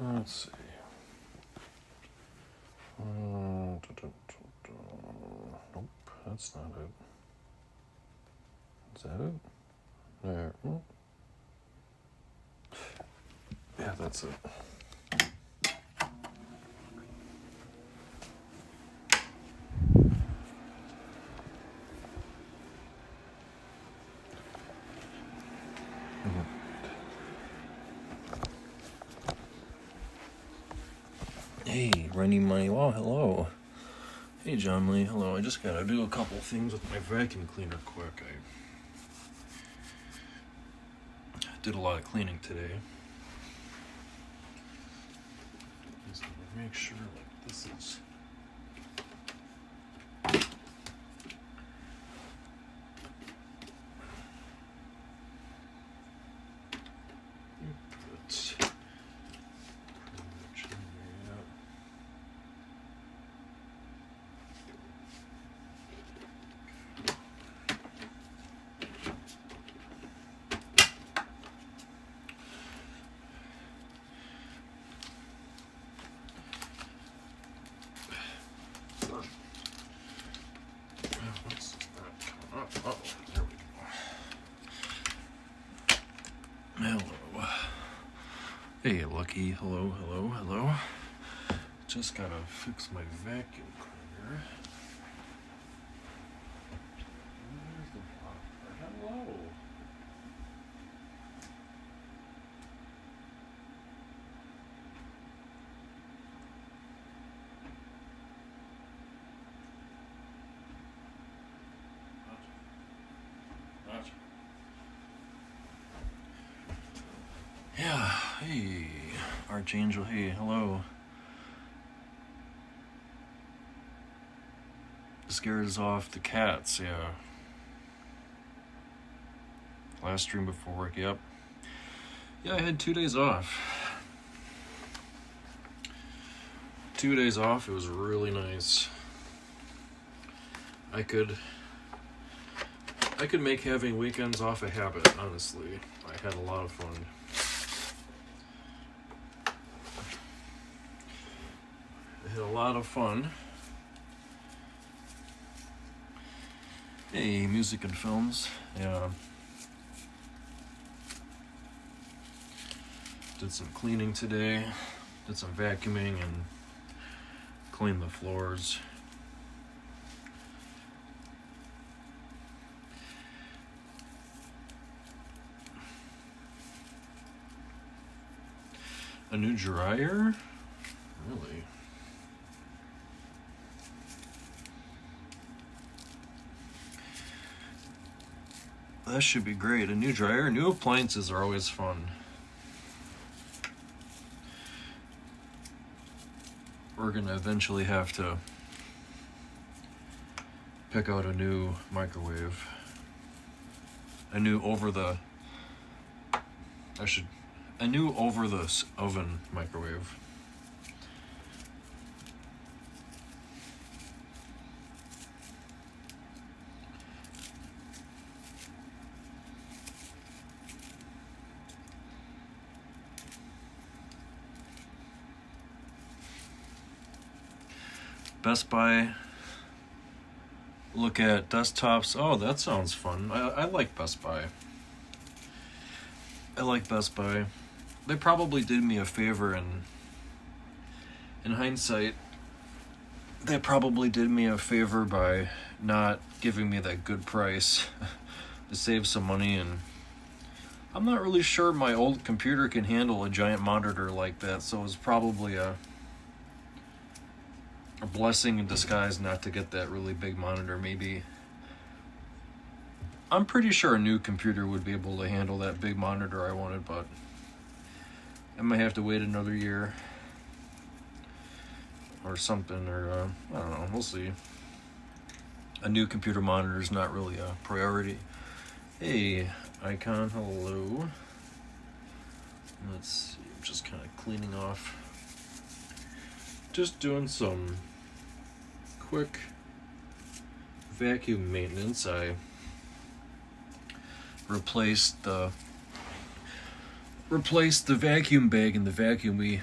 Let's see. Nope, that's not it. Is that it? There. Yeah, that's it. Hey, Rennie Money. Wow, hello. Hey, John Lee. Hello. I just gotta do a couple things with my vacuum cleaner quick. I did a lot of cleaning today. Just gonna make sure like this is. Oh, there we go. Hello. Hey, Lucky. Hello, hello, hello. Just gotta fix my vacuum cleaner. Where's the blocker? Hello. Gotcha. Yeah, hey, Archangel, hey, hello. Scares off the cats, yeah. Last stream before work, yep. Yeah, I had 2 days off. 2 days off, it was really nice. I could make having weekends off a habit, honestly. I had a lot of fun. I had a lot of fun. Hey, music and films. Yeah. Did some cleaning today. Did some vacuuming and cleaned the floors. A new dryer? Really? That should be great. A new dryer. New appliances are always fun. We're gonna eventually have to pick out a new microwave. A new over the oven microwave. Best Buy, look at desktops. Oh, that sounds fun. I like Best Buy. I like Best Buy. They probably did me a favor in hindsight. They probably did me a favor by not giving me that good price to save some money, and I'm not really sure my old computer can handle a giant monitor like that, so it's probably a blessing in disguise not to get that really big monitor. Maybe I'm pretty sure a new computer would be able to handle that big monitor I wanted, but I might have to wait another year or something, or I don't know, we'll see. A new computer monitor is not really a priority. Hey, Icon, hello. Let's see, I'm just kind of cleaning off. Just doing some quick vacuum maintenance. I replaced the vacuum bag in the vacuum. We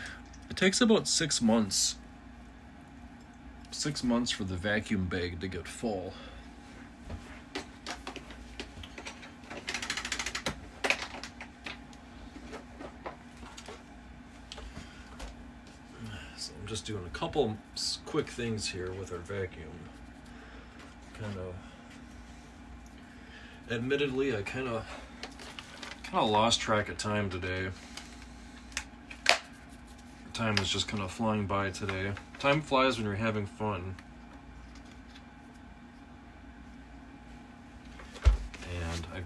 It takes about 6 months. 6 months for the vacuum bag to get full. So I'm just doing a couple quick things here with our vacuum. Admittedly, I kind of lost track of time today. Time is just kind of flying by today. Time flies when you're having fun. And I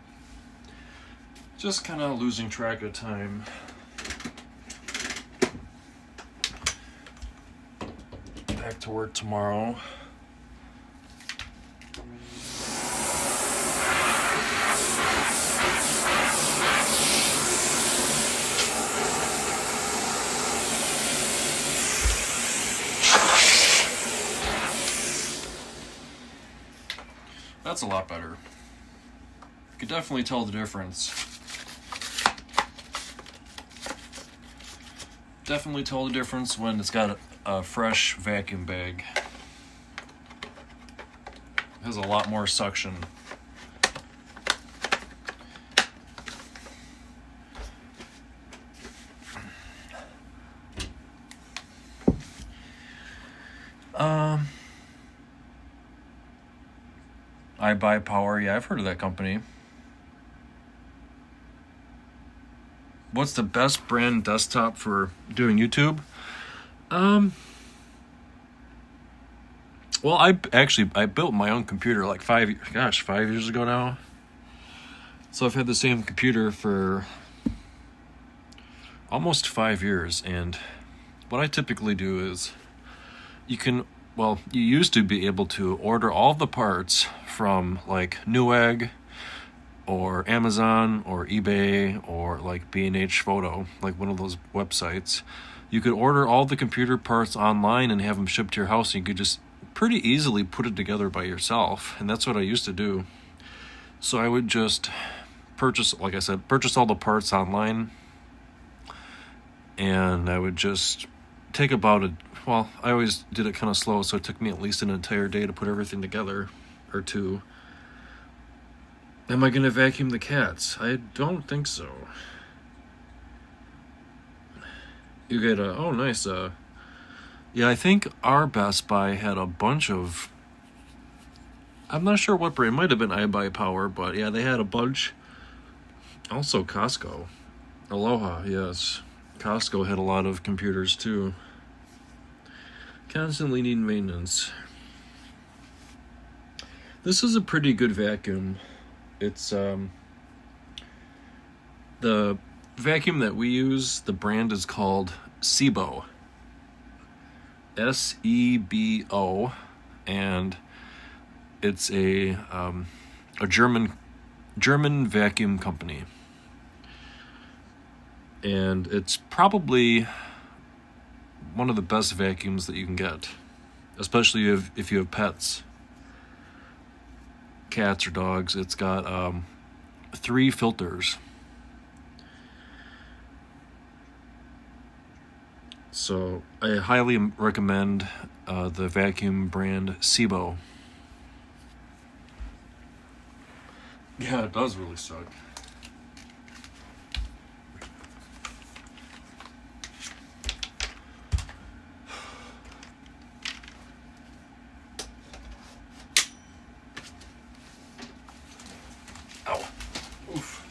just kind of losing track of time. Back to work tomorrow. That's a lot better. You can definitely tell the difference. Definitely tell the difference when it's got a fresh vacuum bag. It has a lot more suction. I Buy Power, yeah, I've heard of that company. What's the best brand desktop for doing YouTube? Well, I built my own computer like 5 years ago now. So I've had the same computer for almost 5 years, and what I typically do is you used to be able to order all the parts from like Newegg or Amazon or eBay or like B&H Photo, like one of those websites. You could order all the computer parts online and have them shipped to your house, and you could just pretty easily put it together by yourself. And that's what I used to do. So I would just purchase all the parts online, and I would just take I always did it kind of slow, so it took me at least an entire day to put everything together, or two. Am I going to vacuum the cats? I don't think so. You get nice. Yeah, I think our Best Buy had a bunch of, I'm not sure what brand, it might have been I Buy Power, but yeah, they had a bunch. Also Costco. Aloha, yes. Costco had a lot of computers too. Constantly need maintenance. This is a pretty good vacuum. It's the vacuum that we use, the brand is called Sebo. Sebo, and it's a German vacuum company. And it's probably one of the best vacuums that you can get, especially if you have pets, cats or dogs. It's got 3 filters. So I highly recommend the vacuum brand Sebo. Yeah, it does really suck. Ow. Oof.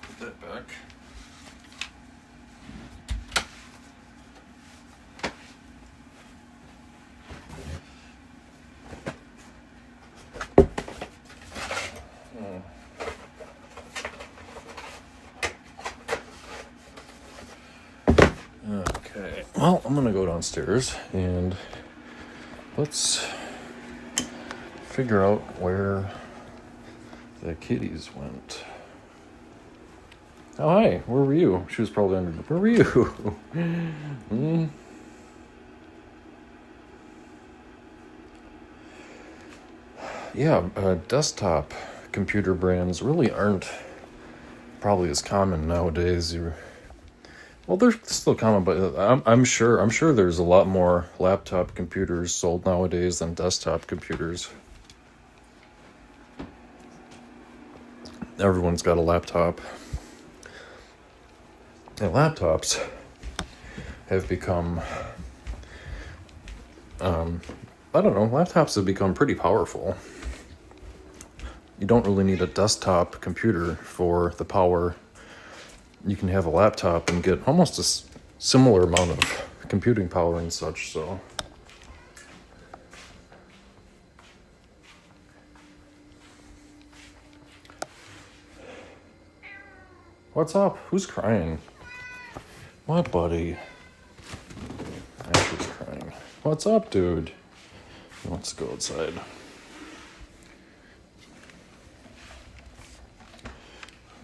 Put that back. Okay, well, I'm gonna go downstairs and let's figure out where the kitties went. Oh, hi. Where were you? She was probably under the... Where were you? Yeah, desktop computer brands really aren't probably as common nowadays. Well, they're still common, but I'm sure there's a lot more laptop computers sold nowadays than desktop computers. Everyone's got a laptop. And laptops have become, I don't know, laptops have become pretty powerful. You don't really need a desktop computer for the power. You can have a laptop and get almost a similar amount of computing power and such, so. What's up? Who's crying? What, buddy? Asher's crying. What's up, dude? He wants to go outside.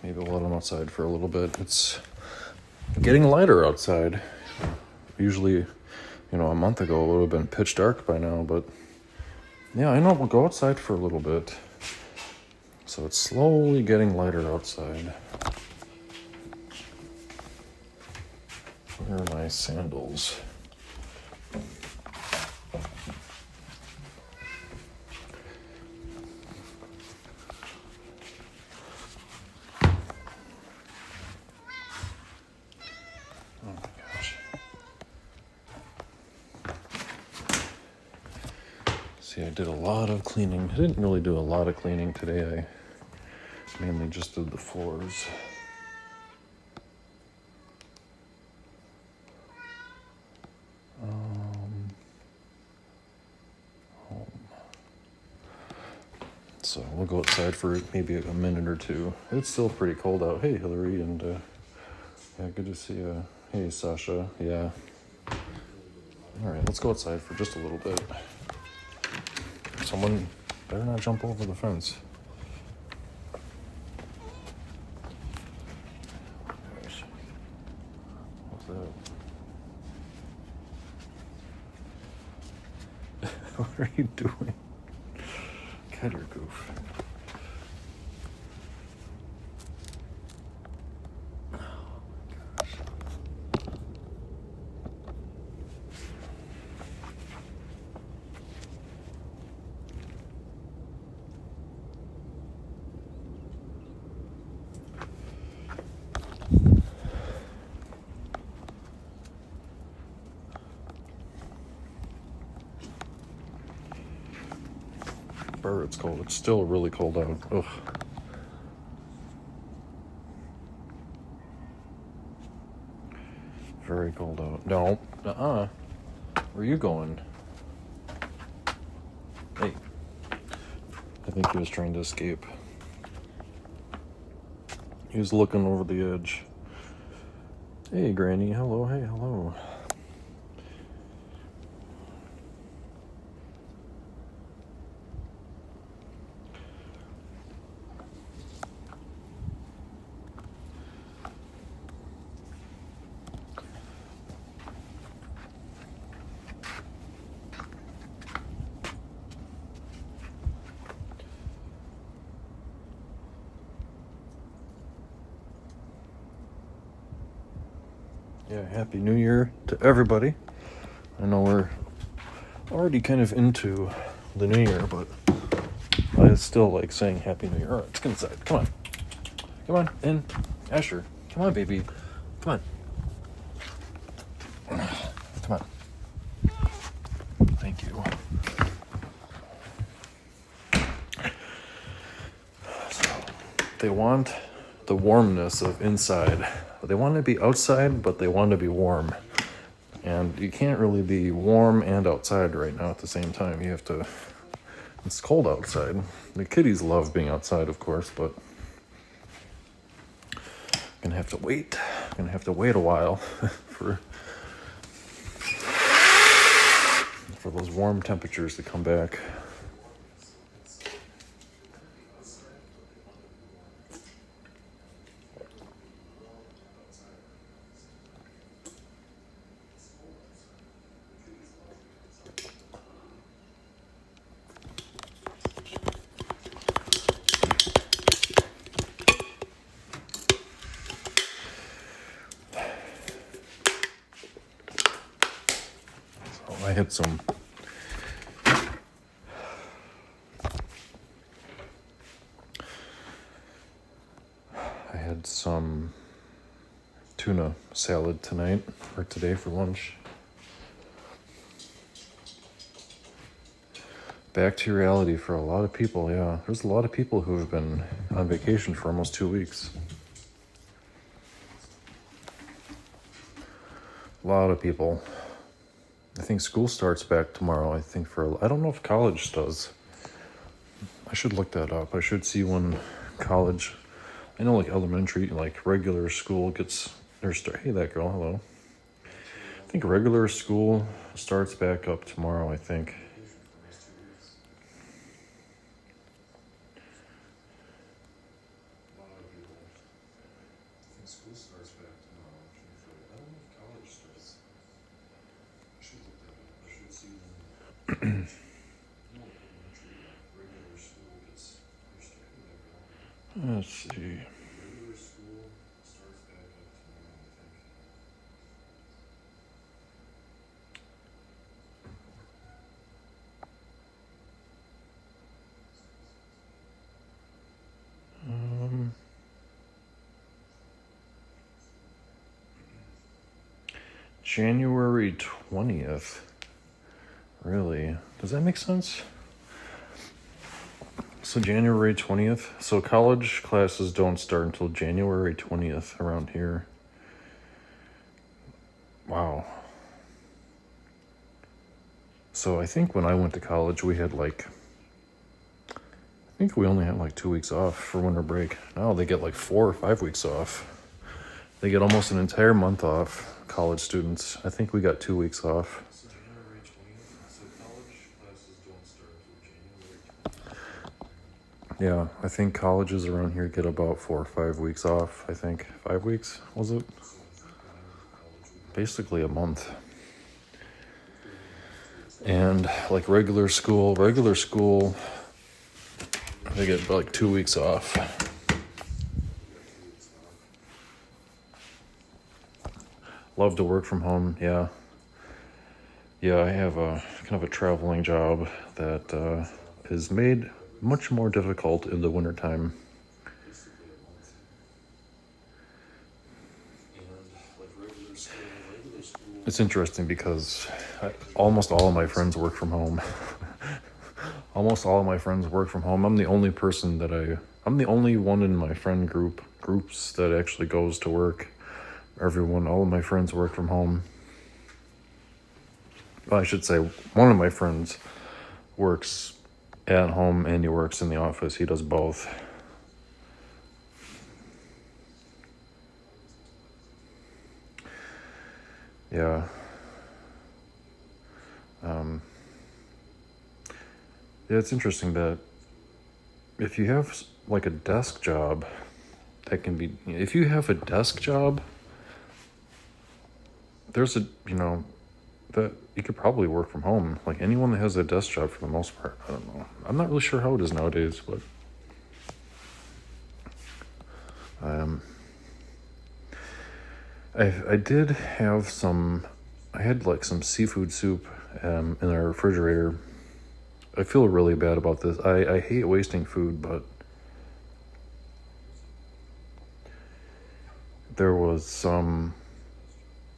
Maybe we'll let him outside for a little bit. It's getting lighter outside. Usually, a month ago it would have been pitch dark by now, but yeah, I know, we'll go outside for a little bit. So it's slowly getting lighter outside. Where are my sandals? Oh my gosh. See, I did a lot of cleaning. I didn't really do a lot of cleaning today. I mainly just did the floors. So we'll go outside for maybe a minute or two. It's still pretty cold out. Hey, Hillary, and yeah, good to see you. Hey, Sasha. Yeah. All right, let's go outside for just a little bit. Someone better not jump over the fence. What's that? What are you doing? Cut your goof. Oh my gosh. It's cold. It's still really cold out. Ugh. Very cold out. No. Where are you going? Hey. I think he was trying to escape. He was looking over the edge. Hey, Granny. Hello. Hey, hello. Yeah, Happy New Year to everybody. I know we're already kind of into the New Year, but I still like saying Happy New Year. All right, let's get inside. Come on. Come on, in. Asher, come on, baby. Come on. Come on. Thank you. So, they want the warmness of inside. They want to be outside, but they want to be warm. And you can't really be warm and outside right now at the same time. You have to... It's cold outside. The kitties love being outside, of course, but... Gonna have to wait. Gonna have to wait a while for those warm temperatures to come back. had some tuna salad tonight, or today for lunch. Back to reality for a lot of people, yeah. There's a lot of people who have been on vacation for almost 2 weeks. A lot of people. I think school starts back tomorrow, I don't know if college does. I should look that up. I should see when college, I know like elementary, like regular school gets their start. Hey, that girl, hello. I think regular school starts back up tomorrow, I think. School starts back tomorrow. I don't know if college starts. I should look that up. I should see when regular school gets their start. Let's see. Regular school starts back up tomorrow, I think. January 20th. Really? Does that make sense? So January 20th. So college classes don't start until January 20th around here. Wow. So I think when I went to college, we had I think we only had 2 weeks off for winter break. Now they get 4 or 5 weeks off. They get almost an entire month off, college students. I think we got 2 weeks off. So January 20th, so college classes don't start until January 20th. Yeah, I think colleges around here get about 4 or 5 weeks off, I think. 5 weeks, was it? Basically a month. And regular school, they get 2 weeks off. Love to work from home, yeah. Yeah, I have a kind of a traveling job that is made much more difficult in the wintertime. It's interesting because almost all of my friends work from home. Almost all of my friends work from home. I'm the only one in my friend groups that actually goes to work. All of my friends work from home. Well, I should say one of my friends works at home and he works in the office. He does both. Yeah. Yeah, it's interesting that if you have a desk job, if you have a desk job, there's that you could probably work from home. Anyone that has a desk job for the most part, I don't know. I'm not really sure how it is nowadays, but I did have some seafood soup in our refrigerator. I feel really bad about this. I hate wasting food, but there was some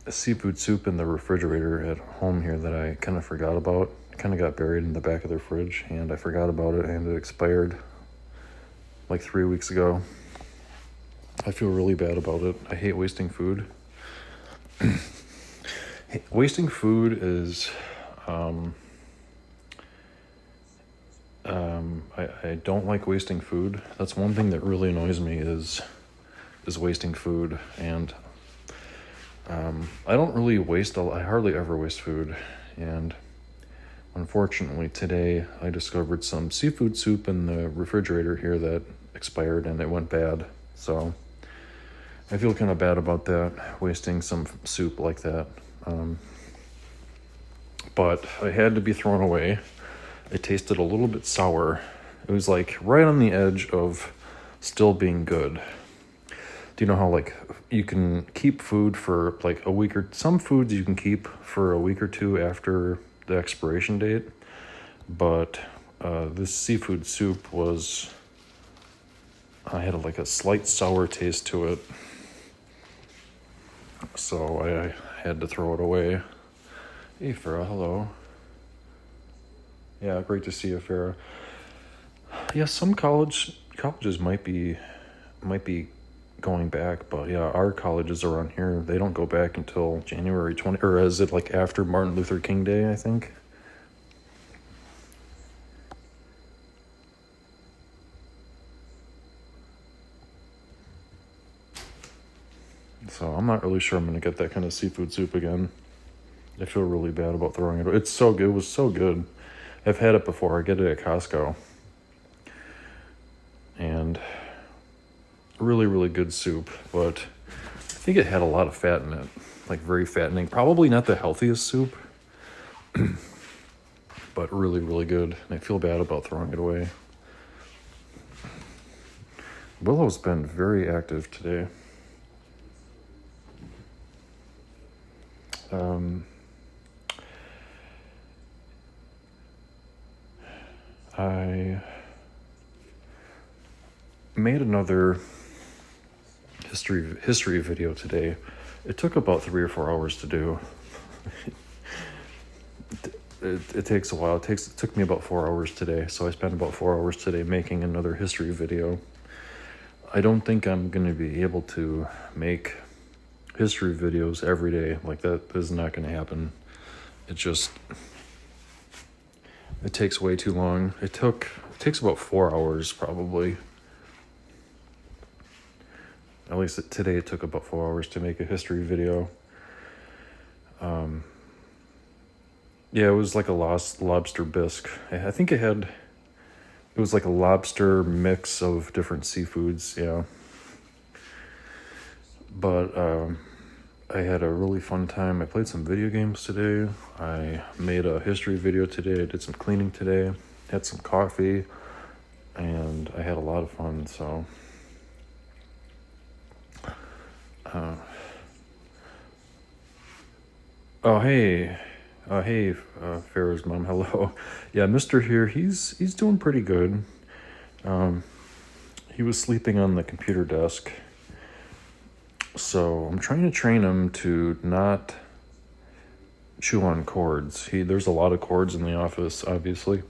seafood soup in the refrigerator at home here that I kind of forgot about. It kind of got buried in the back of the fridge, and I forgot about it, and it expired 3 weeks ago. I feel really bad about it. I hate wasting food. Wasting food is I don't like wasting food. That's one thing that really annoys me is wasting food. And I don't really I hardly ever waste food. And unfortunately today I discovered some seafood soup in the refrigerator here that expired and it went bad. So I feel kind of bad about that, wasting some soup like that. But it had to be thrown away. It tasted a little bit sour. It was right on the edge of still being good. Do you know how you can keep food for a week, or some foods you can keep for a week or two after the expiration date, but this seafood soup was, I had like a slight sour taste to it, so I had to throw it away. Hey Farah, hello. Yeah, great to see you, Farah. Yeah, some colleges might be going back, but yeah, our colleges around here, they don't go back until January 20, or is it like after Martin Luther King Day, I think? So I'm not really sure I'm gonna get that kind of seafood soup again. I feel really bad about throwing it. It's so good. It was so good. I've had it before. I get it at Costco. And really, really good soup, but I think it had a lot of fat in it, like very fattening. Probably not the healthiest soup, but really, really good. And I feel bad about throwing it away. Willow's been very active today. I made another history video today. It took about 3 or 4 hours to do. It takes a while. It took me about 4 hours today, so I spent about 4 hours today making another history video. I don't think I'm going to be able to make history videos every day. Like, that is not going to happen. It takes way too long. It takes about 4 hours probably. At least today it took about 4 hours to make a history video. Yeah, it was like a lobster bisque. I think it was like a lobster mix of different seafoods, yeah. But I had a really fun time. I played some video games today. I made a history video today. I did some cleaning today. Had some coffee. And I had a lot of fun, so... Hey, Farrah's mom, hello. Yeah, Mr. here, he's doing pretty good. He was sleeping on the computer desk. So I'm trying to train him to not chew on cords. There's a lot of cords in the office, obviously,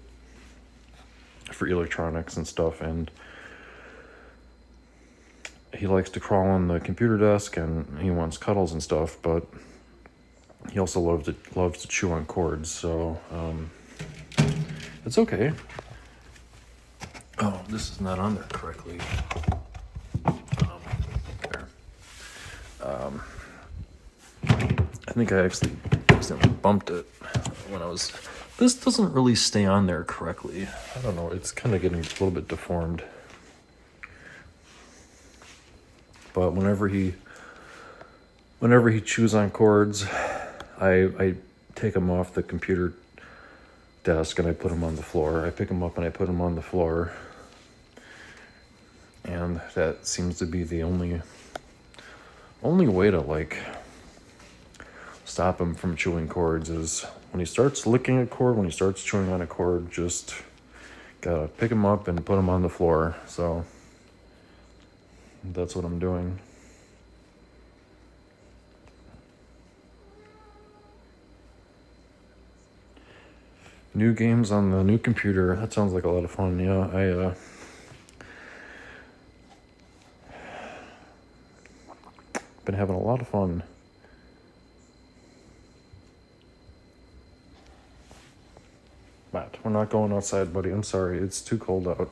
for electronics and stuff, and he likes to crawl on the computer desk and he wants cuddles and stuff, but he also loves to chew on cords, so it's okay. Oh, this is not on there correctly. There. I think I accidentally bumped it when I was... This doesn't really stay on there correctly. I don't know, it's kind of getting a little bit deformed. But whenever he chews on cords, I take him off the computer desk and I put him on the floor. I pick him up and I put him on the floor. And that seems to be the only way to, like, stop him from chewing cords is when he starts licking a cord, when he starts chewing on a cord, just gotta pick him up and put him on the floor. So that's what I'm doing. New games on the new computer. That sounds like a lot of fun. Yeah, been having a lot of fun. Matt, we're not going outside, buddy. I'm sorry. It's too cold out.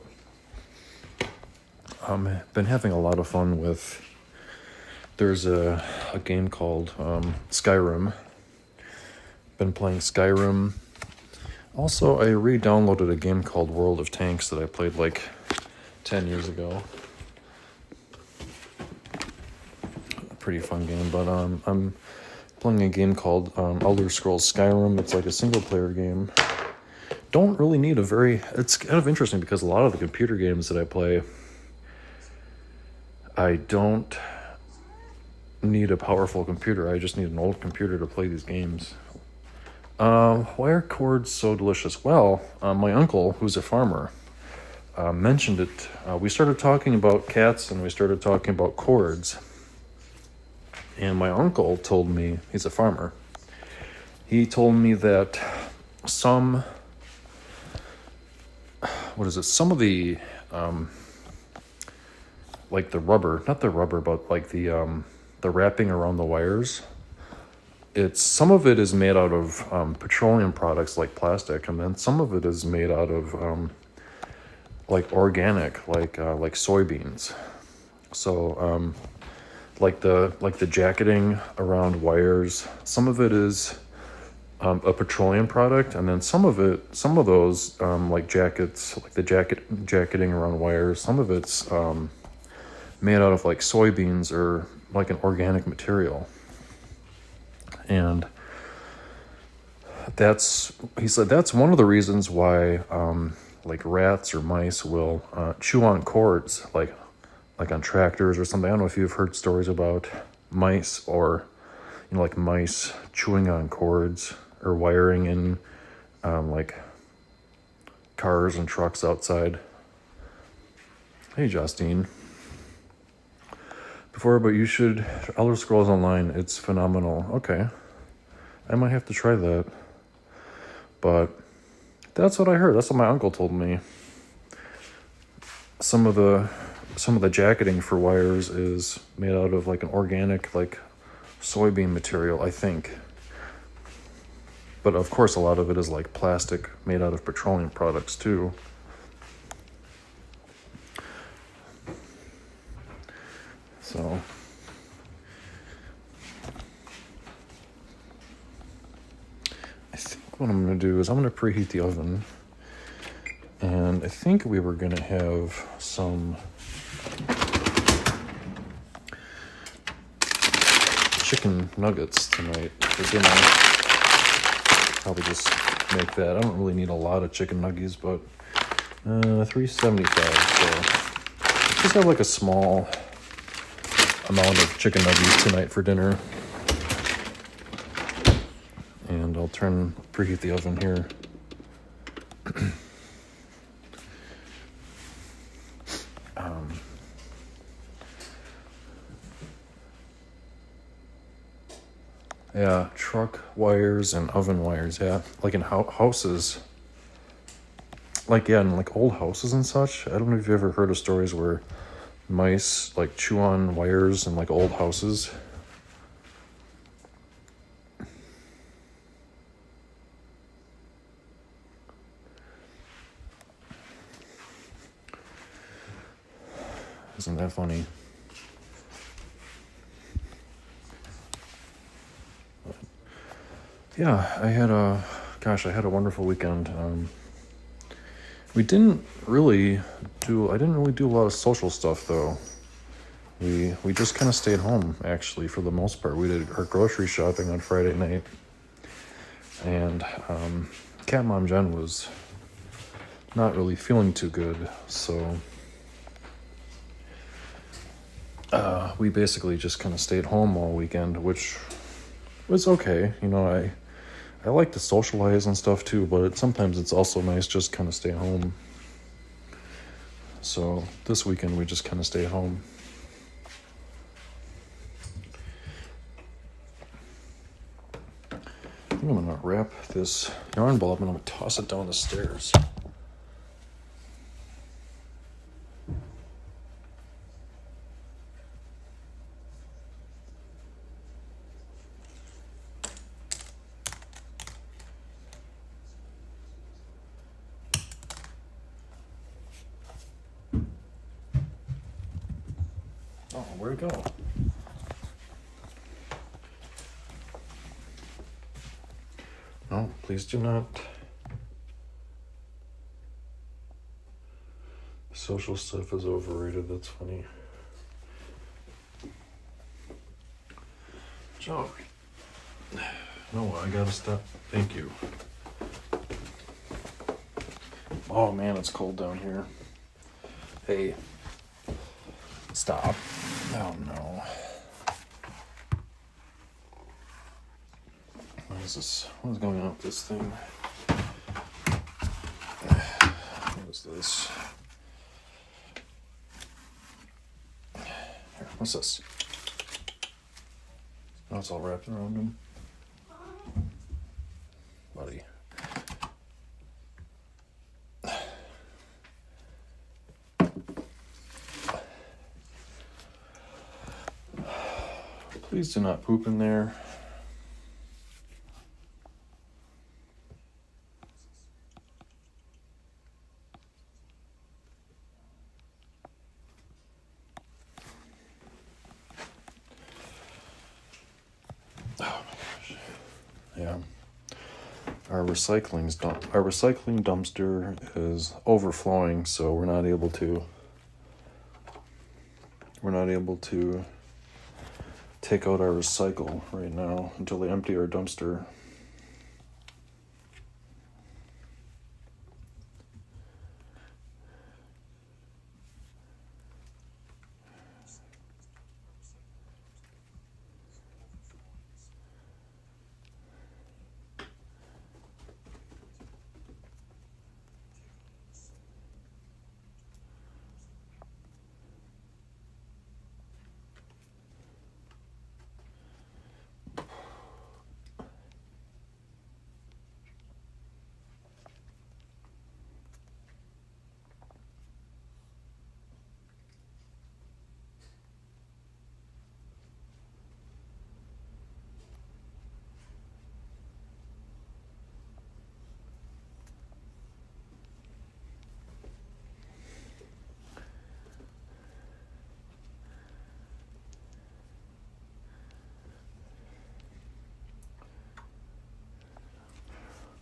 Been having a lot of fun with... There's a game called Skyrim. Been playing Skyrim. Also, I re-downloaded a game called World of Tanks that I played like 10 years ago. A pretty fun game, but I'm playing a game called Elder Scrolls Skyrim. It's like a single-player game. Don't really need it's kind of interesting because a lot of the computer games that I play, I don't need a powerful computer. I just need an old computer to play these games. Why are cords so delicious? Well, my uncle, who's a farmer, mentioned it. We started talking about cats and we started talking about cords. And my uncle told me, he's a farmer, he told me that some of the, like the rubber, not the rubber, but like the wrapping around the wires, some of it is made out of petroleum products like plastic, and then some of it is made out of like organic, like soybeans. So like the jacketing around wires, some of it is a petroleum product, and then some of those like jackets, like the jacketing around wires, some of it's made out of like soybeans or like an organic material. And he said that's one of the reasons why like rats or mice will chew on cords, like on tractors or something. I don't know if you've heard stories about mice, or like mice chewing on cords or wiring in like cars and trucks outside. Hey, Justine. But you should Elder Scrolls Online. It's phenomenal. Okay, I might have to try that. But that's what I heard. That's what my uncle told me. Some of the jacketing for wires is made out of like an organic, like soybean material, I think. But of course, a lot of it is like plastic made out of petroleum products too. So I think what I'm going to do is I'm going to preheat the oven. And I think we were going to have some chicken nuggets tonight for dinner. Probably just make that. I don't really need a lot of chicken nuggets, but $3.75. So just have like a small amount of chicken nuggets tonight for dinner. And I'll preheat the oven here. Yeah, truck wires and oven wires, yeah. Like in houses. Like, yeah, in like old houses and such. I don't know if you've ever heard of stories where mice like chew on wires in like old houses. Isn't that funny? Yeah, I had a wonderful weekend. I didn't really do a lot of social stuff though. We just kind of stayed home actually for the most part. We did our grocery shopping on Friday night, and Cat Mom Jen was not really feeling too good, so we basically just kind of stayed home all weekend, which was okay. You know, I like to socialize and stuff too, but sometimes it's also nice just kind of stay home. So this weekend we just kind of stayed home. I think I'm gonna wrap this yarn ball up and I'm gonna toss it down the stairs. Oh, where'd it go? No, please do not. Social stuff is overrated. That's funny. Joe. No, I gotta stop. Thank you. Oh man, it's cold down here. Hey. Stop. Oh no. is this? What is going on with this thing? What is this? Here, what's this? Oh, it's all wrapped around him. Buddy. Please do not poop in there. Oh my gosh. Yeah. Our recycling dumpster is overflowing, so we're not able to take out our recycle right now until they empty our dumpster.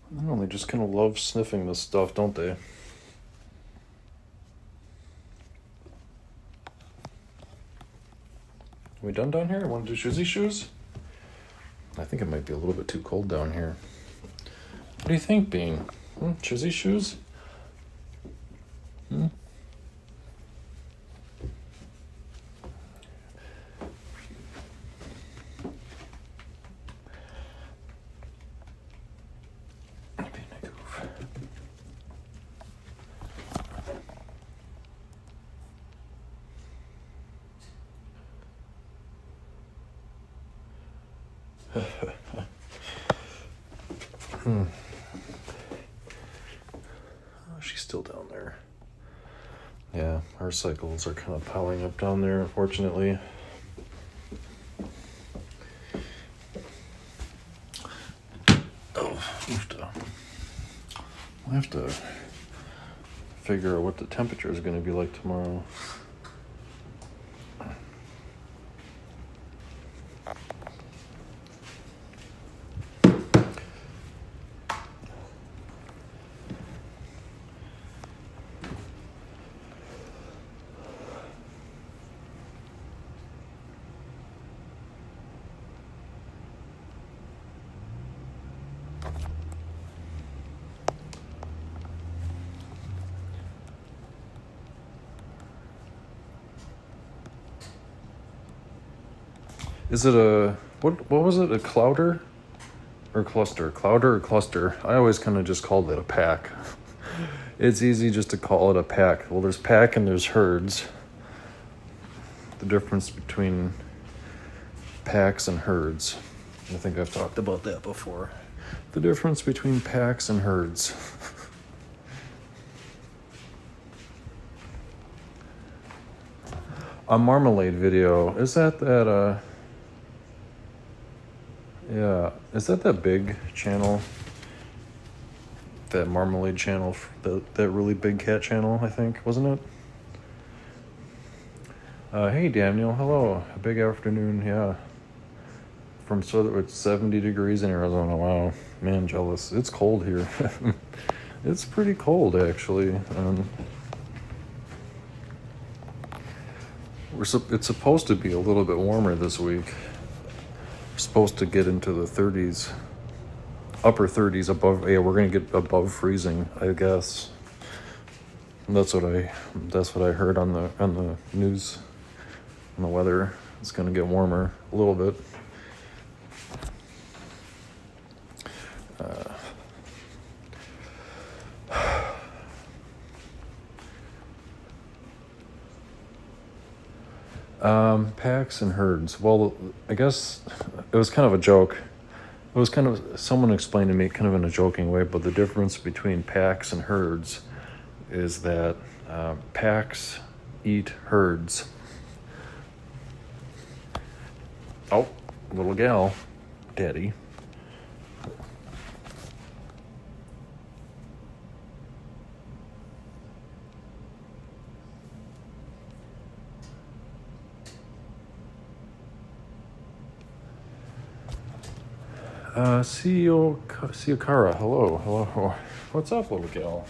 I don't know, they just kind of love sniffing this stuff, don't they? We done down here? Want to do shoozy shoes? I think it might be a little bit too cold down here. What do you think, Bean? Shoozy shoes? Oh, she's still down there. Yeah, our cycles are kind of piling up down there, unfortunately. Oh, we'll have to figure out what the temperature is going to be like tomorrow. Is it what was it, a clouder or cluster? Clouder or cluster? I always kind of just called it a pack. It's easy just to call it a pack. Well, there's pack and there's herds. The difference between packs and herds. I think I've talked about that before. The difference between packs and herds. A marmalade video. Is that yeah, is that big channel? That marmalade channel, that really big cat channel, I think, wasn't it? Hey Daniel, hello. A big afternoon, yeah. From it's 70 degrees in Arizona. Wow, man, jealous. It's cold here. It's pretty cold, actually. It's supposed to be a little bit warmer this week. We're supposed to get into the 30s, upper 30s above. Yeah, we're gonna get above freezing, I guess. And that's what I heard on the news. On the weather, it's gonna get warmer a little bit. Packs and herds. Well, I guess it was kind of a joke. It was kind of, someone explained to me kind of in a joking way, but the difference between packs and herds is that packs eat herds. Oh, little gal, daddy. Siokara, hello. What's up, little gal?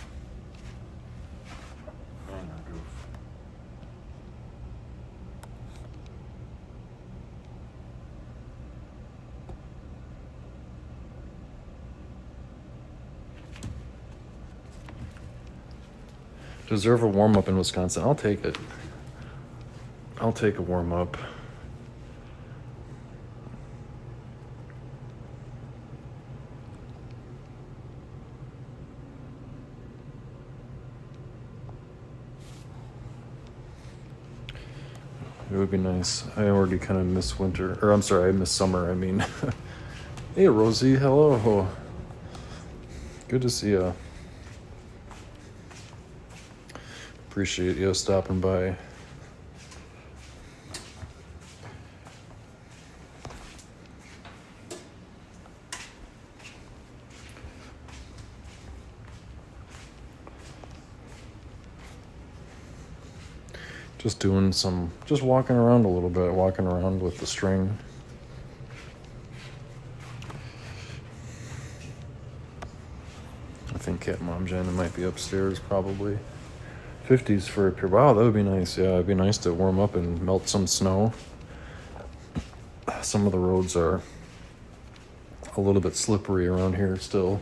Deserve a warm up in Wisconsin. I'll take it. I'll take a warm up. It would be nice. I already kind of miss winter. Or I'm sorry, I miss summer. I mean, hey, Rosie. Hello. Good to see you. Appreciate you stopping by. Just walking around a little bit, walking around with the string. I think Cat Mom Jen might be upstairs probably. 50s for a pure. Wow, that would be nice. Yeah, it'd be nice to warm up and melt some snow. Some of the roads are a little bit slippery around here still.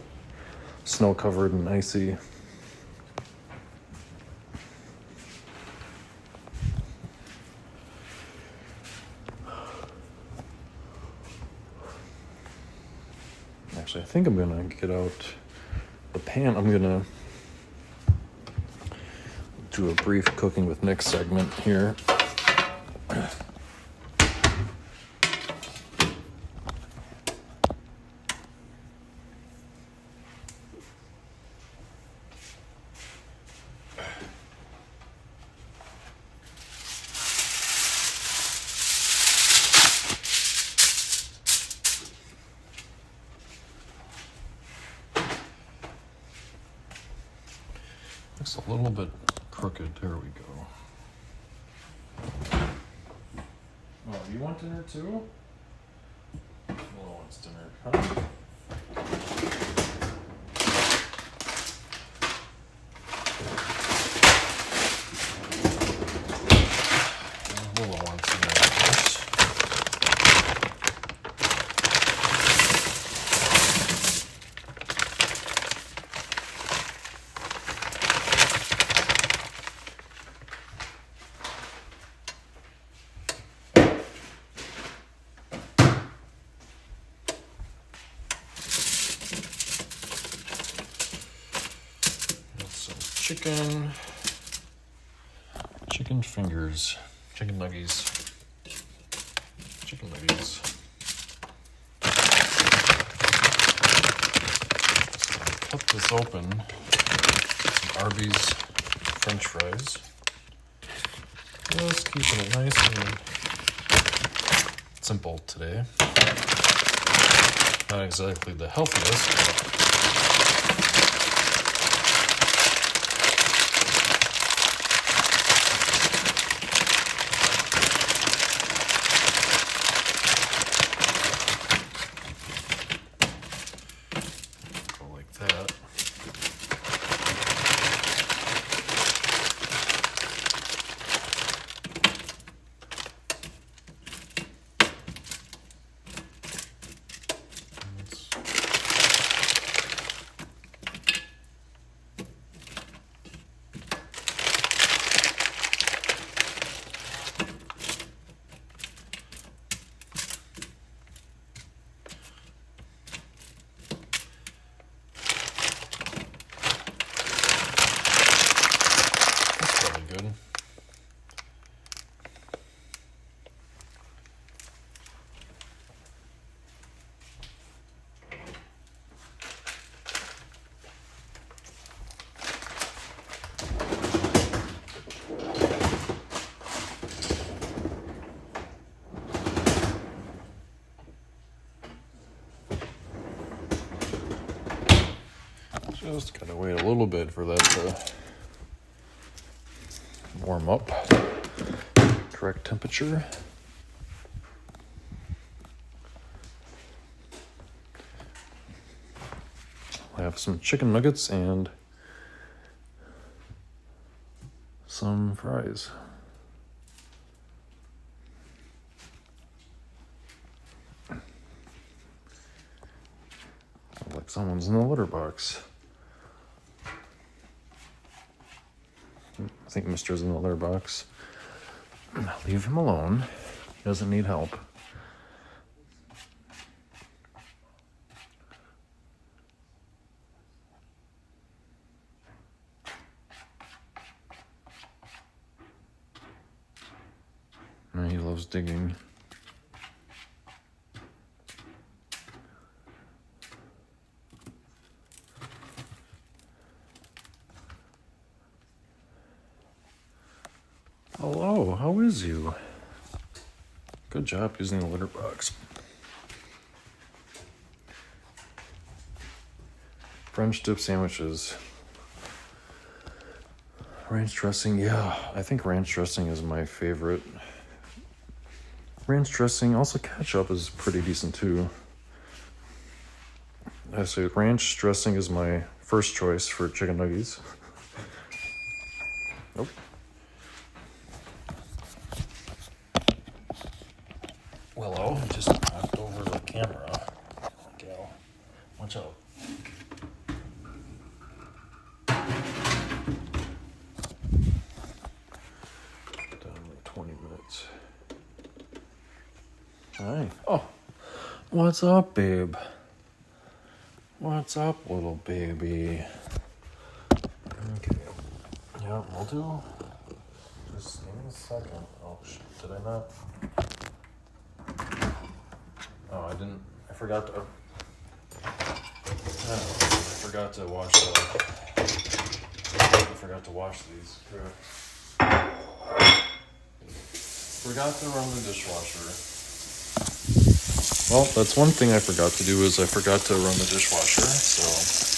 Snow covered and icy. Actually, I think I'm gonna get out the pan. I'm gonna do a brief cooking with Nick segment here. Looks a little bit crooked. There we go. Oh, you want dinner too? Milo wants dinner, huh? Milo wants dinner first. Chicken fingers, chicken nuggies. So cut this open. Some Arby's French fries. Just keeping it nice and simple today. Not exactly the healthiest, but Just gotta wait a little bit for that to warm up. Correct temperature. I have some chicken nuggets and some fries. Like someone's in the litter box. I think Mister's in the litter box. Leave him alone. He doesn't need help. He loves digging. Hello, how is you? Good job using the litter box. French dip sandwiches. Ranch dressing, yeah, I think ranch dressing is my favorite. Ranch dressing, also ketchup is pretty decent too. I say ranch dressing is my first choice for chicken nuggets. Nope. Willow just knocked over the camera. Gal, watch out. Done in 20 minutes. Hi. Oh, what's up, babe? What's up, little baby? Okay. Yeah, we'll do. Just give me a second. Oh, shit. Did I not? Oh, I didn't. I forgot to. I forgot to wash the. I forgot to wash these. Forgot to run the dishwasher. Well, that's one thing I forgot to do is I forgot to run the dishwasher, so.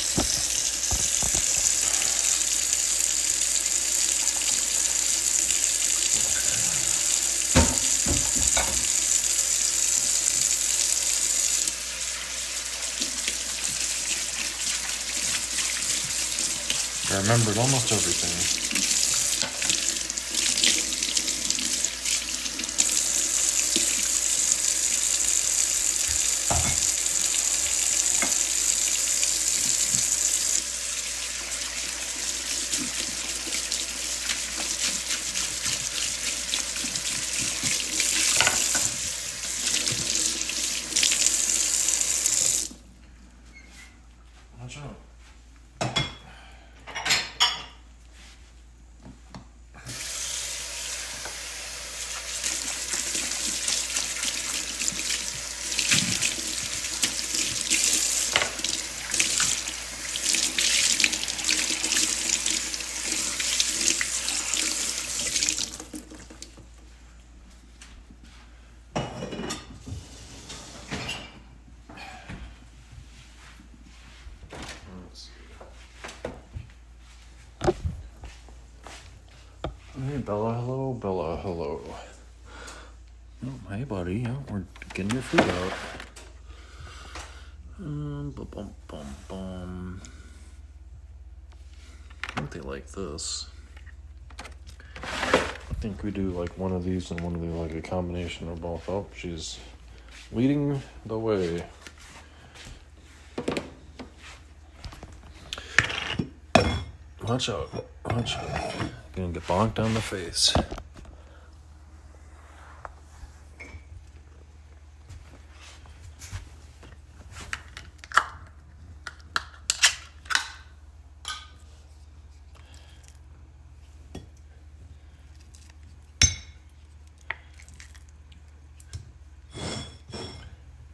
I remembered almost everything. Watch out. Hey, Bella, hello. Bella, hello. Oh, hey, buddy. Yeah, we're getting your food out. Bum, bum, bum, bum. I think they like this. I think we do like one of these and one of the like a combination of both. Oh, she's leading the way. Watch out. Watch out. Gonna get bonked on the face.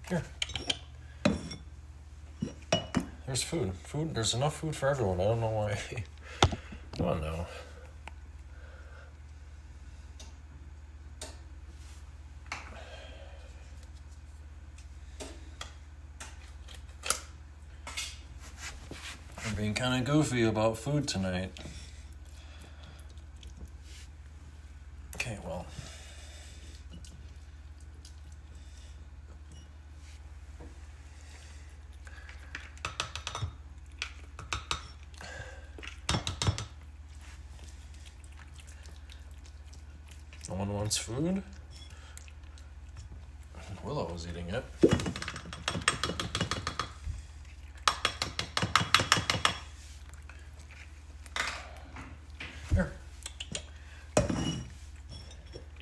Here. There's food. There's enough food for everyone. I don't know why. Come on now. being kind of goofy about food tonight. Okay, well. No one wants food? Willow was eating it. Here.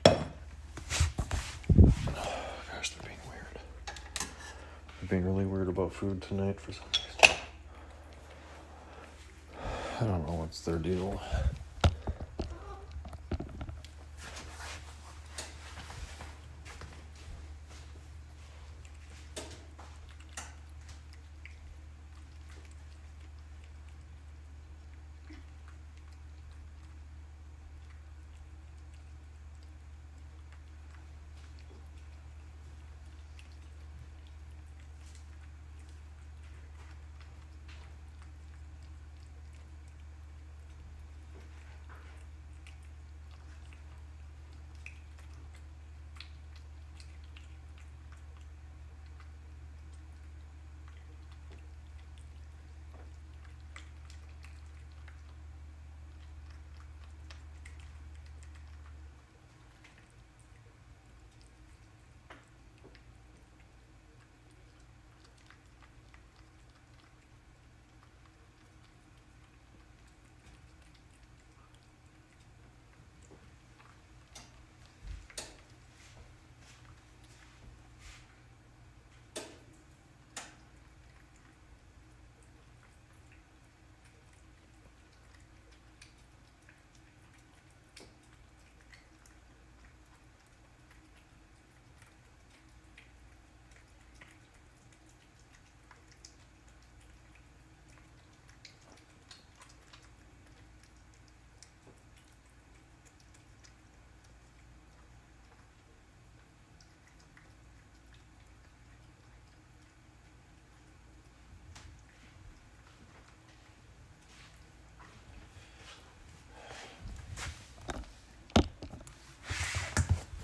Gosh, they're being weird. They're being really weird about food tonight for some reason. I don't know what's their deal.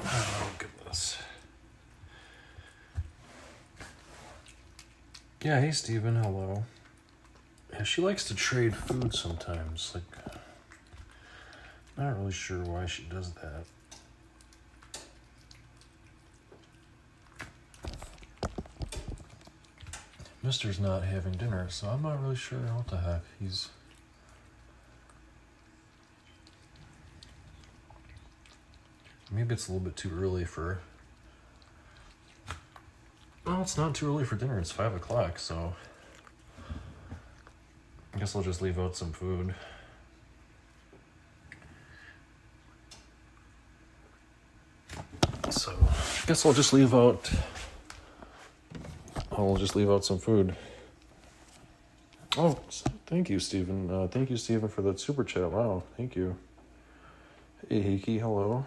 Oh, goodness. Yeah, hey Steven, hello. Yeah, she likes to trade food sometimes. Like, not really sure why she does that. Mister's not having dinner, so I'm not really sure what the heck he's... Maybe it's a little bit too early for... Well, it's not too early for dinner. It's 5 o'clock, so... I guess I'll just leave out some food. So, I guess I'll just leave out... I'll just leave out some food. Oh, thank you, Stephen. Thank you, Stephen, for that super chat. Wow, thank you. Hey, Heiki, hello.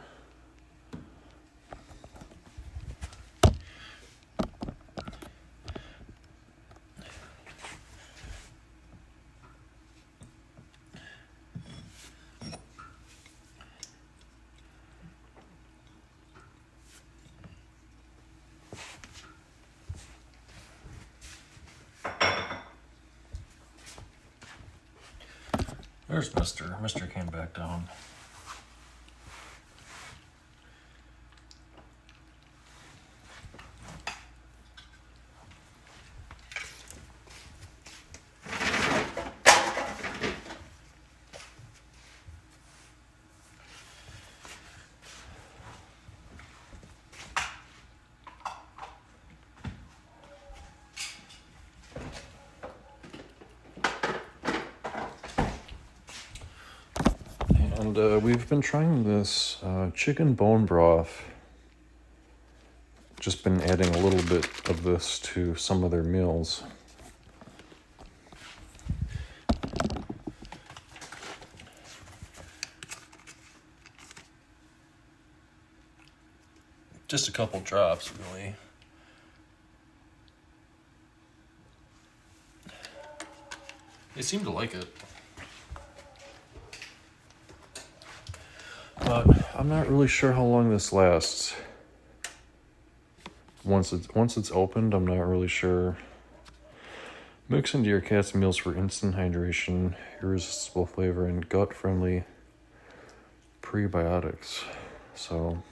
There's Mister. Mister came back down. And we've been trying this chicken bone broth. Just been adding a little bit of this to some of their meals. Just a couple drops, really. They seem to like it. But I'm not really sure how long this lasts. Once it's opened, I'm not really sure. Mix into your cat's meals for instant hydration, irresistible flavor, and gut-friendly prebiotics. So,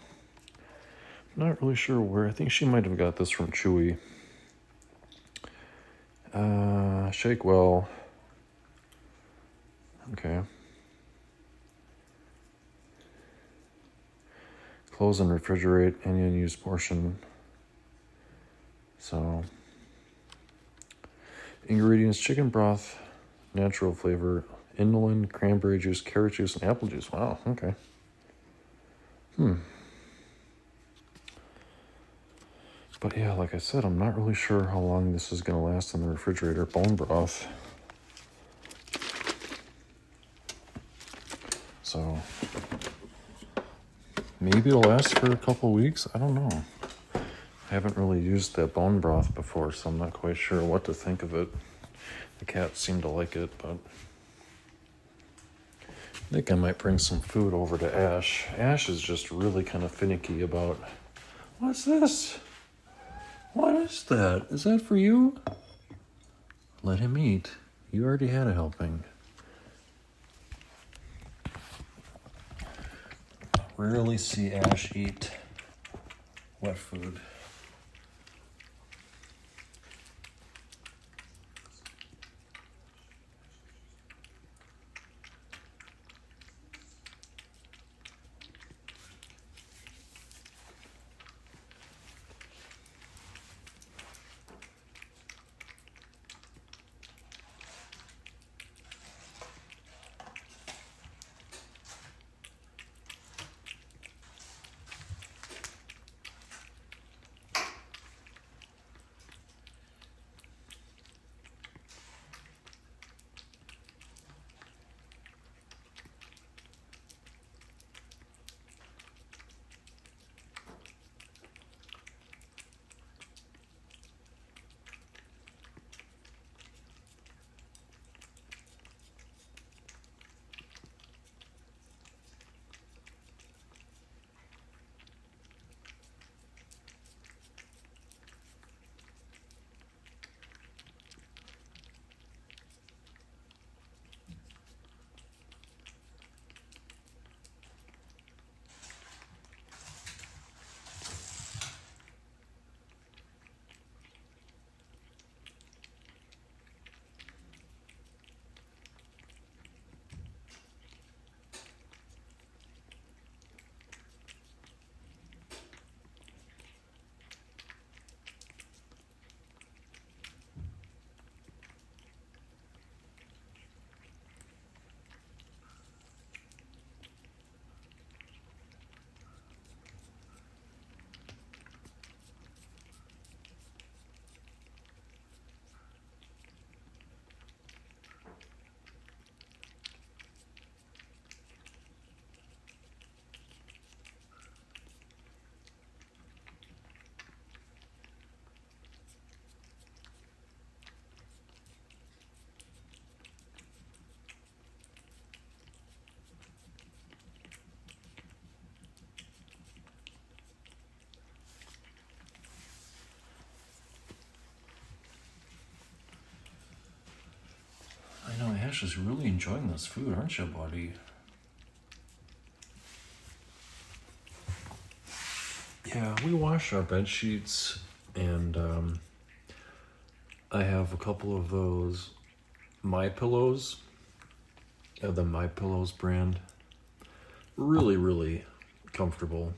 not really sure where. I think she might have got this from Chewy. Shake well. Okay. Close and refrigerate any unused portion. So, ingredients: chicken broth, natural flavor, inulin, cranberry juice, carrot juice, and apple juice. Wow, okay. But yeah, like I said, I'm not really sure how long this is going to last in the refrigerator. Bone broth. So, maybe it'll last for a couple weeks. I don't know. I haven't really used that bone broth before, so I'm not quite sure what to think of it. The cats seem to like it, but I think I might bring some food over to Ash. Ash is just really kind of finicky about, what's this? What is that? Is that for you? Let him eat. You already had a helping. Rarely see Ash eat wet food. I know, Ash is really enjoying this food, aren't you, buddy? Yeah, we wash our bed sheets, and I have a couple of those My Pillows, the My Pillows brand. Really, really comfortable.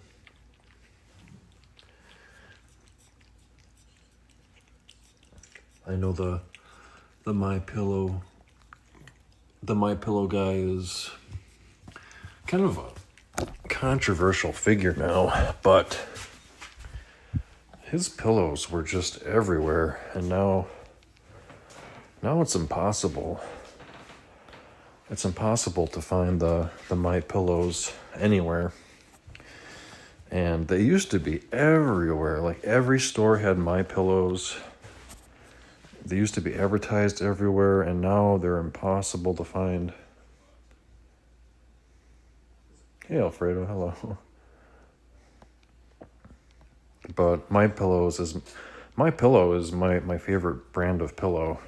I know the My Pillow guy is kind of a controversial figure now, but his pillows were just everywhere, and now it's impossible. It's impossible to find the My Pillows anywhere. And they used to be everywhere. Like every store had My Pillows. They used to be advertised everywhere, and now they're impossible to find. Hey, Alfredo, hello. But my pillow is my favorite brand of pillow.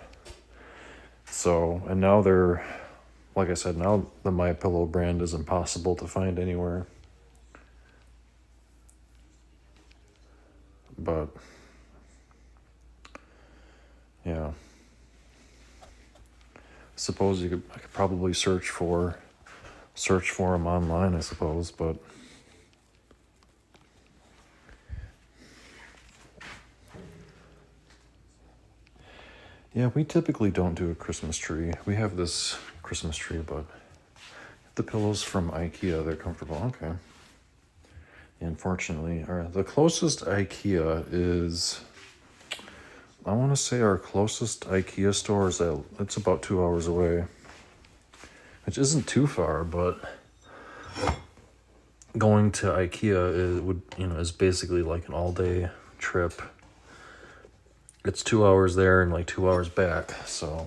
So, and now they're, like I said, now the My Pillow brand is impossible to find anywhere. But yeah, suppose I could probably search for them online, I suppose, but yeah, we typically don't do a Christmas tree. We have this Christmas tree, but the pillows from IKEA, they're comfortable. Okay. Unfortunately, the closest IKEA is, I want to say our closest IKEA store is it's about 2 hours away, which isn't too far, but going to IKEA is basically like an all-day trip. It's 2 hours there and like 2 hours back, so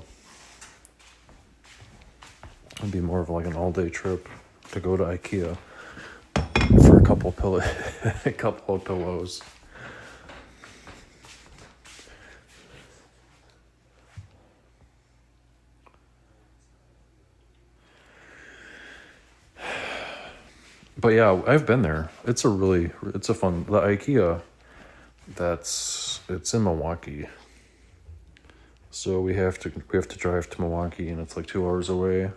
it'd be more of like an all-day trip to go to IKEA for a couple of pillows. But yeah, I've been there. It's a fun, the IKEA, it's in Milwaukee. So we have to drive to Milwaukee, and it's like 2 hours away.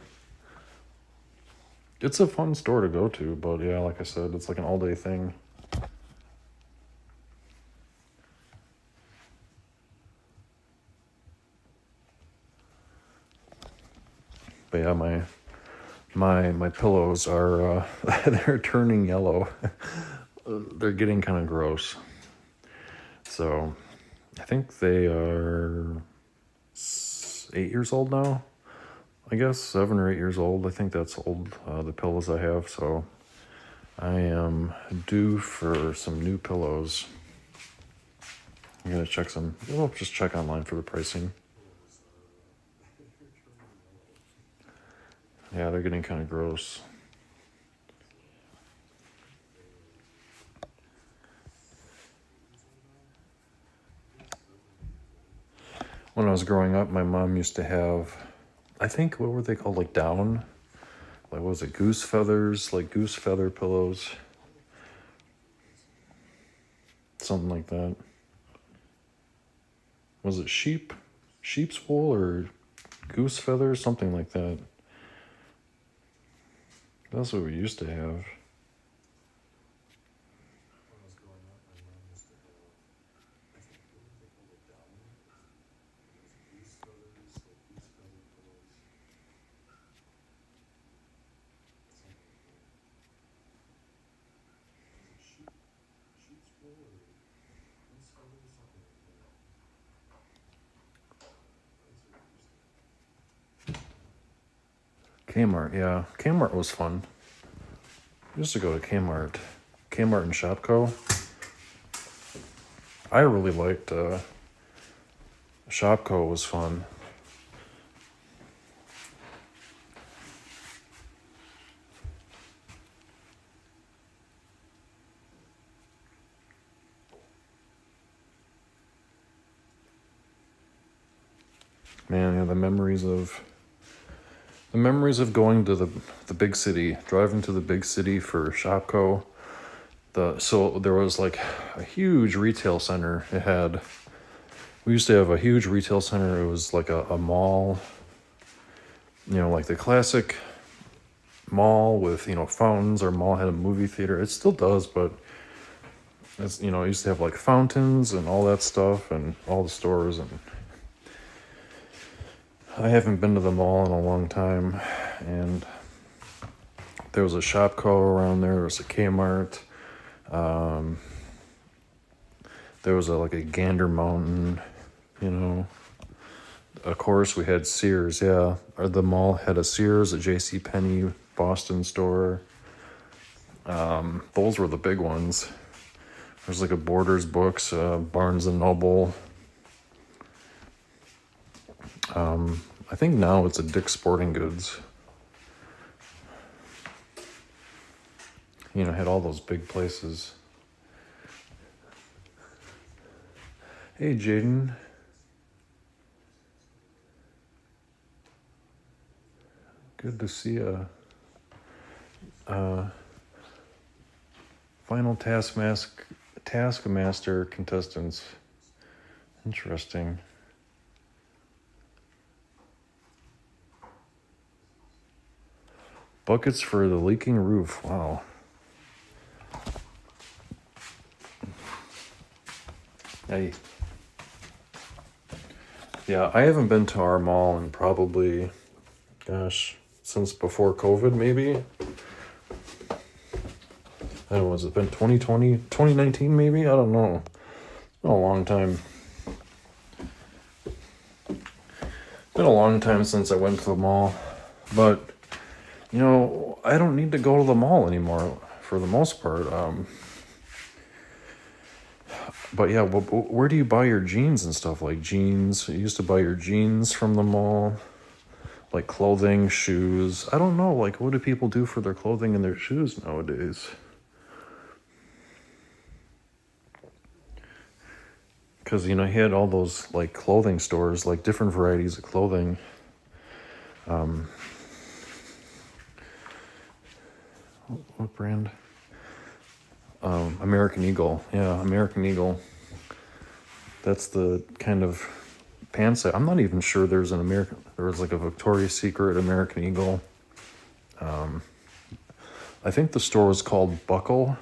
It's a fun store to go to, but yeah, like I said, it's like an all-day thing. But yeah, my pillows are they're turning yellow. They're getting kind of gross. So I think they are 8 years old now. I guess 7 or 8 years old. I think that's old, the pillows I have. So I am due for some new pillows. I'm going to we'll just check online for the pricing. Yeah, they're getting kind of gross. When I was growing up, my mom used to have, I think, what were they called? Like down? Like, what was it? Goose feathers? Like goose feather pillows? Something like that. Was it sheep's wool or goose feathers? Something like that. That's what we used to have. Kmart, yeah. Kmart was fun. I used to go to Kmart and Shopko. I really liked Shopko was fun. Man, yeah, the memories of going to the big city, driving to the big city for Shopko. So there was like a huge retail center. We used to have a huge retail center. It was like a mall, like the classic mall with, fountains. Our mall had a movie theater. It still does, but it's, it used to have like fountains and all that stuff and all the stores. And I haven't been to the mall in a long time. And there was a Shopko around there. There was a Kmart. There was like a Gander Mountain, Of course, we had Sears, yeah. The mall had a Sears, a JCPenney, Boston store. Those were the big ones. There's like a Borders Books, Barnes & Noble. I think now it's a Dick's Sporting Goods. You know, had all those big places. Hey, Jaden. Good to see you. Final Taskmaster contestants. Interesting. Buckets for the leaking roof. Wow. Hey. Yeah, I haven't been to our mall in probably, gosh, since before COVID, maybe. I don't know, has it been 2020, 2019 maybe? I don't know. It's been a long time. Been a long time since I went to the mall. But, you know, I don't need to go to the mall anymore for the most part. But yeah, where do you buy your jeans and stuff? Like jeans, you used to buy your jeans from the mall. Like clothing, shoes. I don't know, like what do people do for their clothing and their shoes nowadays? Because, you know, he had all those, like, clothing stores, like, different varieties of clothing. What brand? American Eagle. Yeah, American Eagle. That's the kind of pants I'm not even sure there was like a Victoria's Secret American Eagle. I think the store was called Buckle.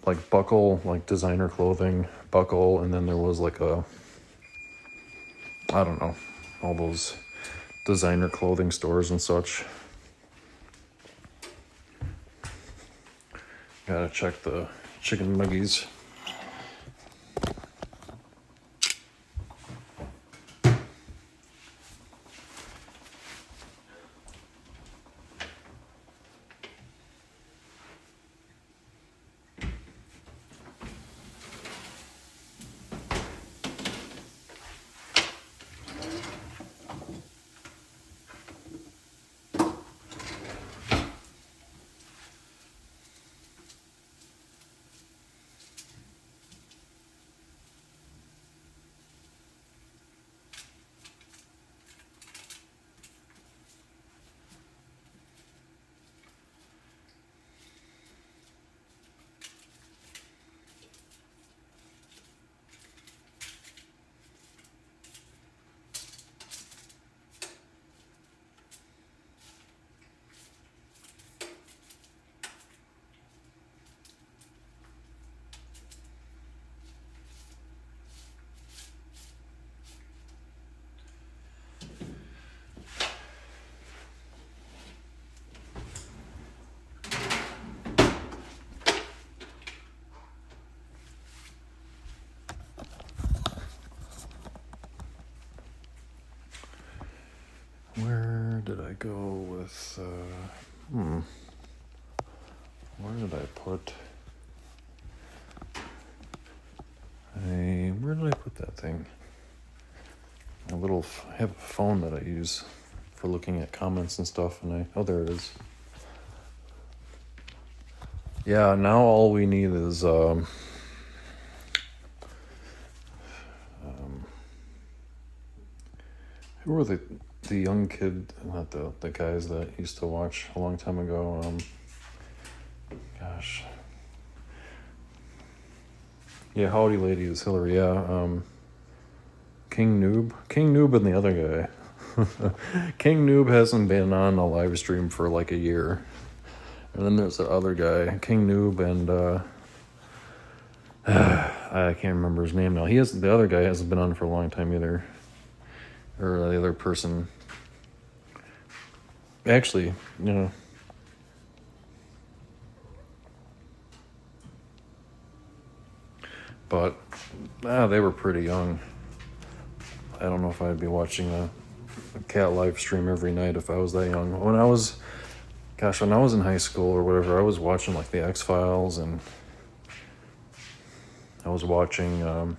Like Buckle, like designer clothing, Buckle, and then there was like I don't know, all those designer clothing stores and such. Gotta check the chicken nuggies. Where did I go with, where did I put, where did I put that thing? I have a phone that I use for looking at comments and stuff, and oh, there it is. Yeah, now all we need is, who were the young kid, not the guys that used to watch a long time ago, gosh. Yeah, Howdy Lady is Hillary, yeah, King Noob and the other guy. King Noob hasn't been on a live stream for like a year. And then there's the other guy, King Noob, and I can't remember his name now. The other guy hasn't been on for a long time either. Or the other person. Actually, you know. But they were pretty young. I don't know if I'd be watching a cat live stream every night if I was that young. When I was in high school or whatever, I was watching like the X-Files, and I was watching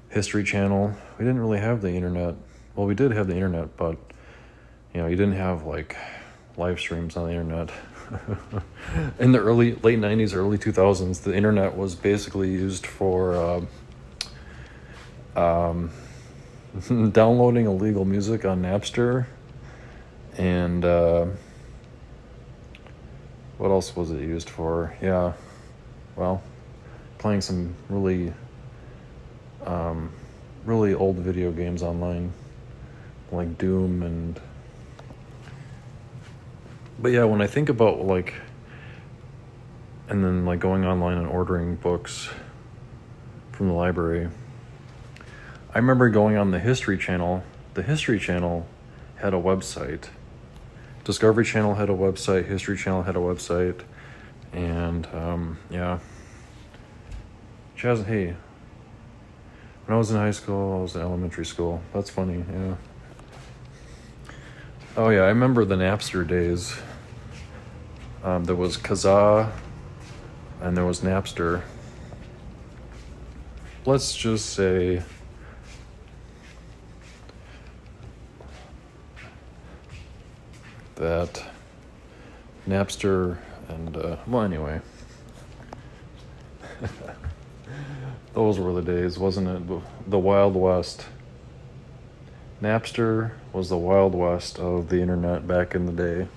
History Channel. We didn't really have the internet well, we did have the internet, but you didn't have like live streams on the internet. In the late 90s, early 2000s, the internet was basically used for downloading illegal music on Napster, and what else was it used for? Yeah, well, playing some really old video games online, like Doom. But yeah, when I think about like, and then like going online and ordering books from the library, I remember going on the History Channel. The History Channel had a website. Discovery Channel had a website. History Channel had a website. And yeah. Chaz, hey. When I was in high school, I was in elementary school. That's funny, yeah. Oh yeah, I remember the Napster days. There was Kazaa, and there was Napster. Let's just say that Napster and, well, anyway. Those were the days, wasn't it? The Wild West. Napster was the Wild West of the internet back in the day.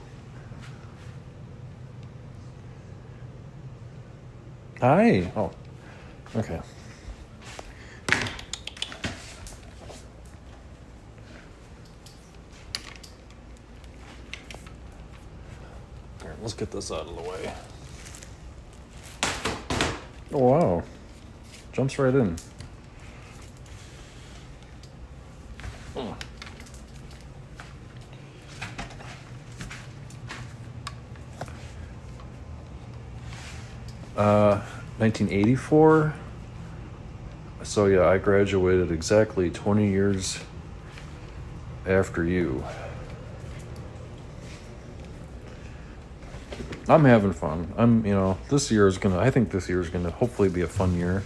Hi. Oh, okay. All right, let's get this out of the way. Oh, wow. Jumps right in. Oh. 1984. So yeah, I graduated exactly 20 years after you. I'm having fun. I think this year is gonna hopefully be a fun year.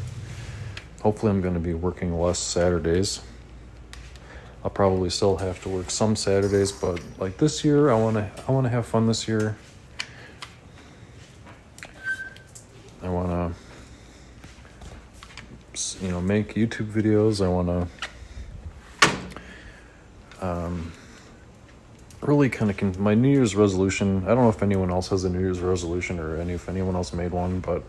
Hopefully I'm gonna be working less Saturdays. I'll probably still have to work some Saturdays, but like this year, I wanna have fun this year. I wanna, make YouTube videos. I wanna, really kind of my New Year's resolution. I don't know if anyone else has a New Year's resolution or if anyone else made one, but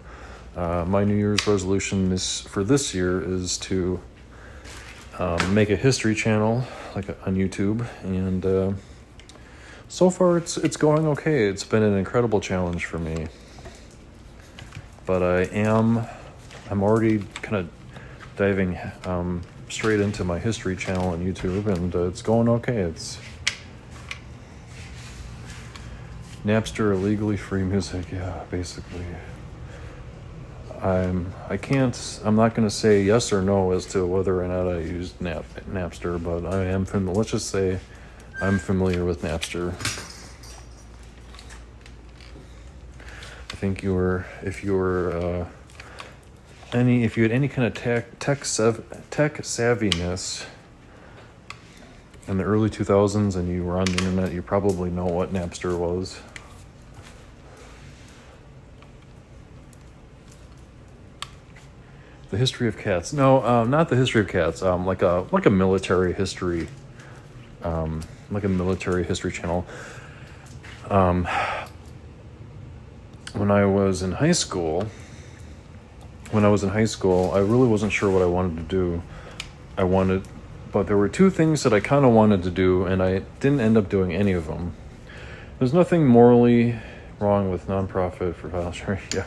my New Year's resolution for this year is to make a history channel on YouTube, and so far it's going okay. It's been an incredible challenge for me, but I'm already kind of diving straight into my history channel on YouTube, and it's going okay. It's Napster, illegally free music, yeah, basically. I'm not going to say yes or no as to whether or not I used Napster, but I am let's just say I'm familiar with Napster. I think if you had any kind of tech savviness in the early 2000s and you were on the internet, you probably know what Napster was. The history of cats. No, not the history of cats. Like a military history, like a military history channel. When I was in high school, I really wasn't sure what I wanted to do. But there were two things that I kind of wanted to do, and I didn't end up doing any of them. There's nothing morally wrong with nonprofit for voluntary. Yeah.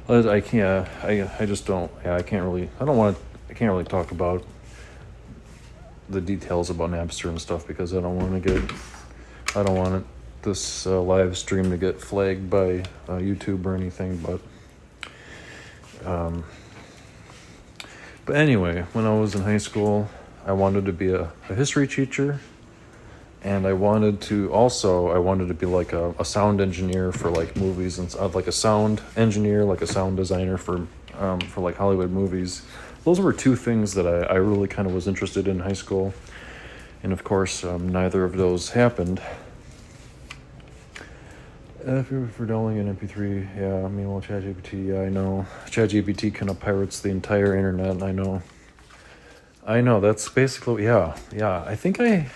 I can't. I just don't. Yeah, I can't really. I can't really talk about the details about Napster and stuff because I don't want this live stream to get flagged by YouTube or anything. But anyway, when I was in high school, I wanted to be a history teacher, and I wanted to be like a sound engineer for like movies, and like a sound engineer, like a sound designer for like Hollywood movies. Those were two things that I really kind of was interested in high school. And of course, neither of those happened. If you're for downloading an MP3, yeah, I mean, well, ChatGPT, yeah, I know. ChatGPT kind of pirates the entire internet, I know. That's basically, yeah, the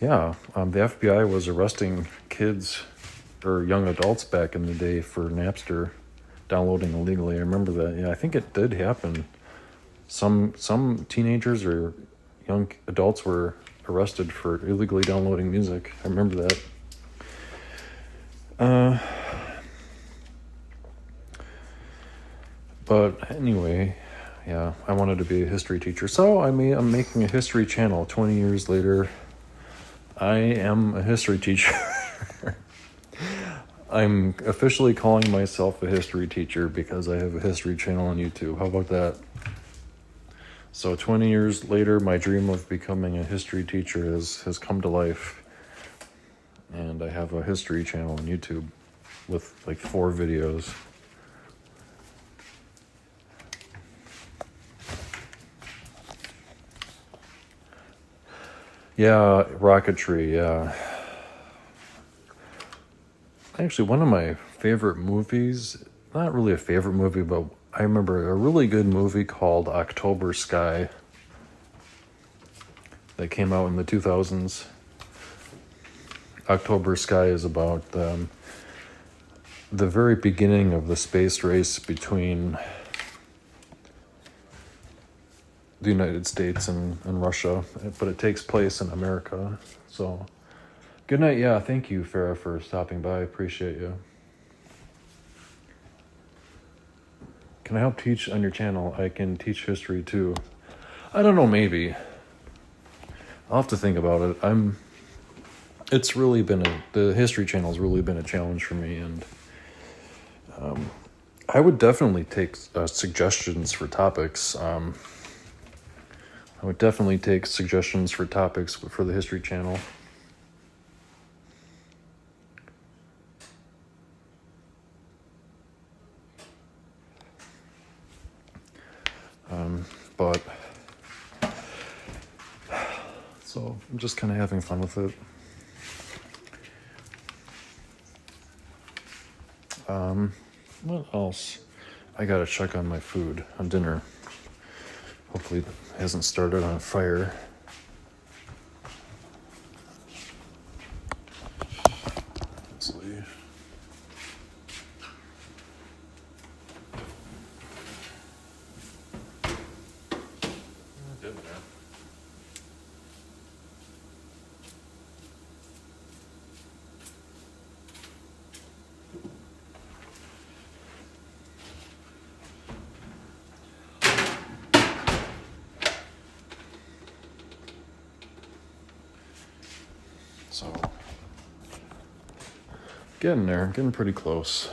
FBI was arresting kids or young adults back in the day for Napster downloading illegally. I remember that. Yeah, I think it did happen. Some teenagers or young adults were arrested for illegally downloading music. I remember that. But anyway, yeah, I wanted to be a history teacher. So I'm making a history channel 20 years later. I am a history teacher. I'm officially calling myself a history teacher because I have a history channel on YouTube. How about that? So 20 years later, my dream of becoming a history teacher has come to life. And I have a history channel on YouTube with like 4 videos. Yeah, rocketry, yeah. Actually, one of my favorite movies, not really a favorite movie, but I remember a really good movie called October Sky that came out in the 2000s. October Sky is about the very beginning of the space race between the United States and Russia, but it takes place in America. So, good night. Yeah, thank you, Farah, for stopping by. I appreciate you. Can I help teach on your channel? I can teach history too. I don't know, maybe. I'll have to think about it. It's really been the history channel's really been a challenge for me, and I would definitely take suggestions for topics. I would definitely take suggestions for topics for the History Channel. But so I'm just kind of having fun with it. What else? I gotta check on my food, on dinner. Hopefully it hasn't started on fire. Let's see. So, getting there, getting pretty close.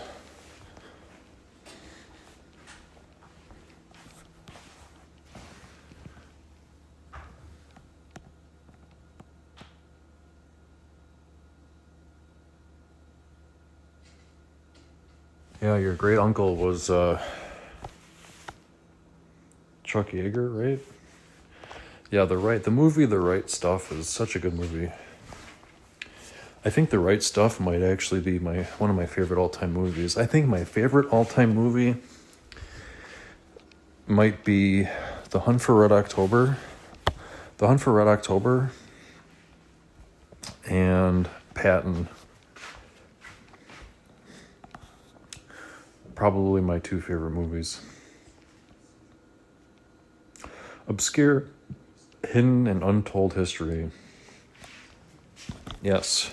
Yeah, your great uncle was Chuck Yeager, right? Yeah, the movie The Right Stuff is such a good movie. I think The Right Stuff might actually be one of my favorite all-time movies. I think my favorite all-time movie might be The Hunt for Red October. The Hunt for Red October and Patton. Probably my 2 favorite movies. Obscure, hidden, and untold history. Yes.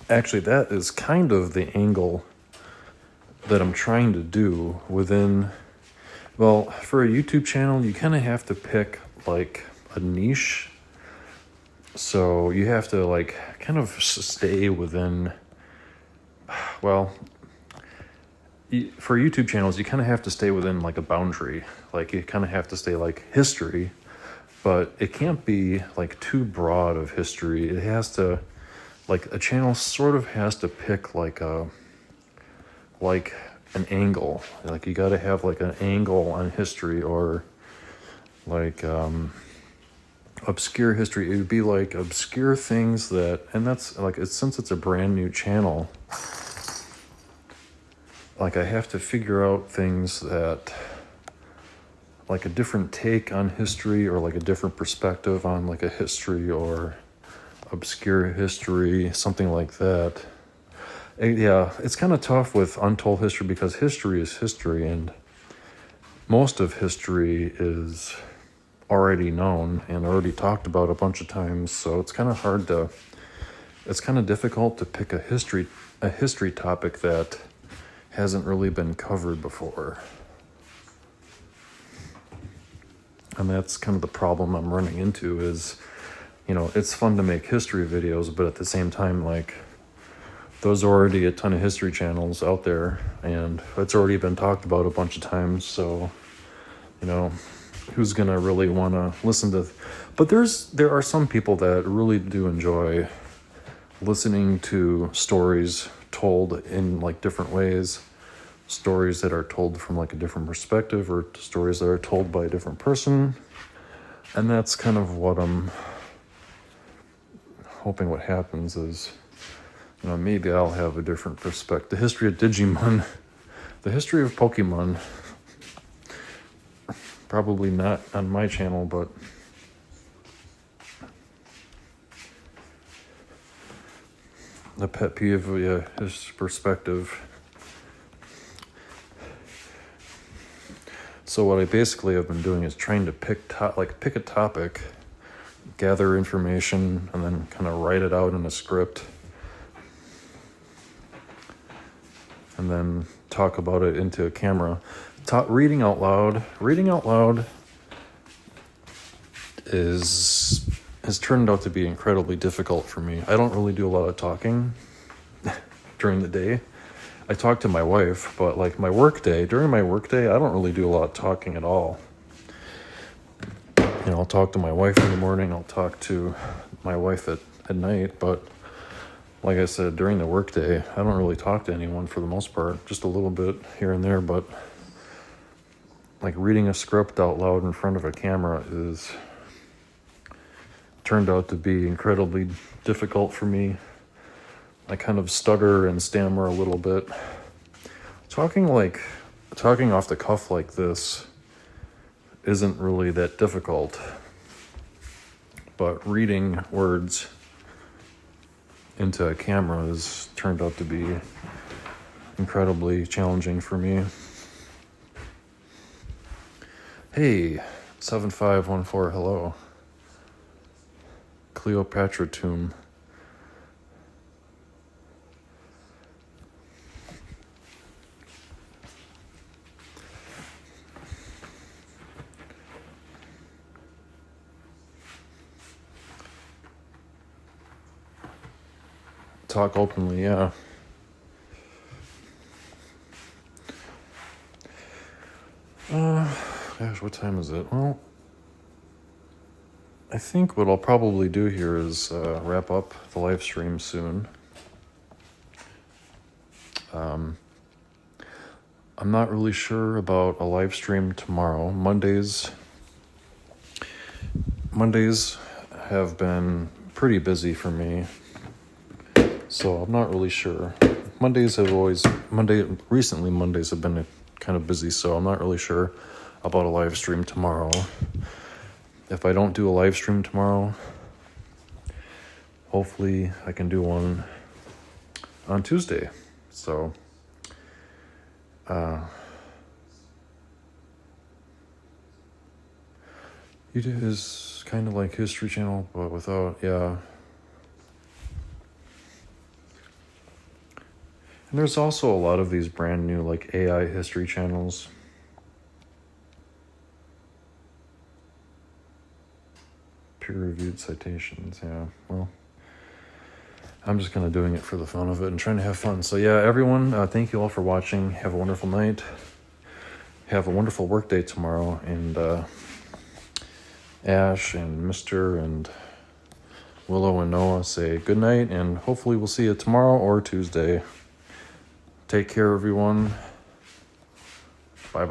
Actually, that is kind of the angle that I'm trying to do within... Well, for a YouTube channel, you kind of have to pick, like, a niche. So you have to, like, kind of stay within... Well, for YouTube channels, you kind of have to stay within, like, a boundary. Like, you kind of have to stay, like, history. But it can't be, like, too broad of history. It has to... Like, a channel sort of has to pick, like, an angle. Like, you gotta have, like, an angle on history, or, like, obscure history. It would be like obscure things that, and that's like, since it's a brand new channel, like I have to figure out things that, like a different take on history, or like a different perspective on like a history or obscure history, something like that. Yeah, it's kind of tough with untold history, because history is history, and most of history is already known and already talked about a bunch of times. So it's kind of difficult to pick a history topic that hasn't really been covered before. And that's kind of the problem I'm running into is, it's fun to make history videos, but at the same time, like, there's already a ton of history channels out there, and it's already been talked about a bunch of times. So, who's gonna really want to listen to? But there are some people that really do enjoy listening to stories told in like different ways, stories that are told from like a different perspective, or stories that are told by a different person. And that's kind of what I'm hoping what happens is, maybe I'll have a different perspective. The history of Digimon, the history of Pokemon, probably not on my channel, but the pet peeve, his perspective. So what I basically have been doing is trying to pick a topic, gather information, and then kind of write it out in a script, and then talk about it into a camera. Reading out loud has turned out to be incredibly difficult for me. I don't really do a lot of talking during the day. I talk to my wife, but like during my work day, I don't really do a lot of talking at all. I'll talk to my wife in the morning, I'll talk to my wife at night, but like I said, during the work day, I don't really talk to anyone for the most part, just a little bit here and there. But like reading a script out loud in front of a camera is turned out to be incredibly difficult for me. I kind of stutter and stammer a little bit. Talking off the cuff like this isn't really that difficult, but reading words into a camera has turned out to be incredibly challenging for me. Hey, 7514, hello. Cleopatra tomb. Talk openly, yeah. Gosh, what time is it? Well, I think what I'll probably do here is wrap up the live stream soon. I'm not really sure about a live stream tomorrow. Mondays have been pretty busy for me, so I'm not really sure. Recently Mondays have been kind of busy, so I'm not really sure about a live stream tomorrow. If I don't do a live stream tomorrow, hopefully I can do one on Tuesday. So, it is kind of like History Channel, but without, yeah. And there's also a lot of these brand new like AI history channels. Peer-reviewed citations, yeah. Well, I'm just kind of doing it for the fun of it and trying to have fun. So yeah, everyone, thank you all for watching. Have a wonderful night. Have a wonderful work day tomorrow. And Ash and Mr. and Willow and Noah say good night, and hopefully we'll see you tomorrow or Tuesday. Take care, everyone. Bye-bye.